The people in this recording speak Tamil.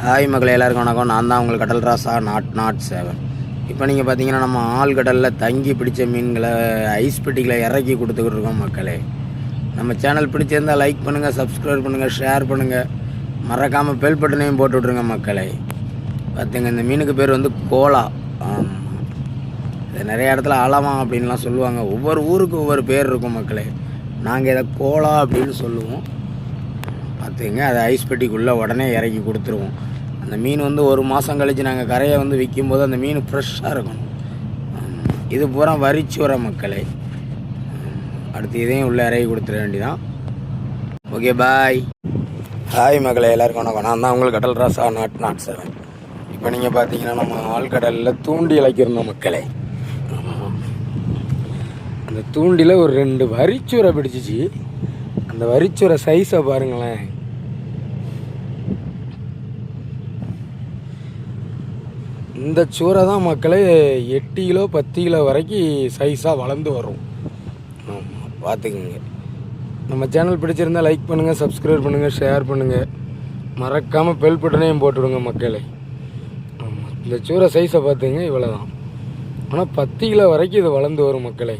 ஹாய் மக்களை எல்லாருக்கும் வணக்கம். நான் தான் உங்களுக்கு கடல் ராசா நாட் 7. இப்போ நீங்கள் பார்த்தீங்கன்னா நம்ம ஆழ்கடலில் தங்கி பிடிச்ச மீன்களை ஐஸ் பெட்டிகளை இறக்கி கொடுத்துக்கிட்டு இருக்கோம் மக்களே. நம்ம சேனல் பிடிச்சிருந்தால் லைக் பண்ணுங்கள், சப்ஸ்கிரைப் பண்ணுங்கள், ஷேர் பண்ணுங்கள், மறக்காமல் பெல் பட்டனையும் போட்டு விட்ருங்க மக்களே. பார்த்துங்க, இந்த மீனுக்கு பேர் வந்து கோலா. இது நிறைய இடத்துல அலமா அப்படின்லாம் சொல்லுவாங்க. ஒவ்வொரு ஊருக்கு ஒவ்வொரு பேர் இருக்கும் மக்களே. நாங்கள் இதை கோலா அப்படின்னு சொல்லுவோம். பார்த்துங்க, அதை ஐஸ் பெட்டிக்குள்ளே உடனே இறக்கி கொடுத்துருவோம். அந்த மீன் வந்து ஒரு மாதம் கழித்து நாங்கள் கரையை வந்து விற்கும்போது அந்த மீன் ஃப்ரெஷ்ஷாக இருக்கணும். இது பூரா வரிச்சு வர மக்களே. அடுத்து இதையும் உள்ளே இறக்கி கொடுத்துட வேண்டியதான். ஓகே, பாய். ஹாய் மக்களை எல்லாருக்கும் வணக்கம். நான் தான் உங்களுக்கு கடல் ராசா நாட் 7. இப்போ நீங்கள் பார்த்தீங்கன்னா நம்ம ஆழ்கடலில் தூண்டி இழைக்கிறோம் மக்களே. அந்த தூண்டியில் ஒரு 2 வரிச்சுரை பிடிச்சிச்சு. அந்த வரிச்சுரை சைஸை பாருங்களேன். இந்த சூரை தான் மக்களே 8 கிலோ 10 கிலோ வரைக்கும் சைஸாக வளர்ந்து வரும். ஆமாம், பார்த்துக்குங்க. நம்ம சேனல் பிடிச்சிருந்தால் லைக் பண்ணுங்கள், சப்ஸ்கிரைப் பண்ணுங்கள், ஷேர் பண்ணுங்கள், மறக்காமல் பெல் பட்டனையும் போட்டுவிடுங்க மக்களே. ஆமாம், இந்த சூரை சைஸை பார்த்துங்க, இவ்வளோ தான். ஆனால் 10 கிலோ வரைக்கும் இது வளர்ந்து வரும் மக்களே.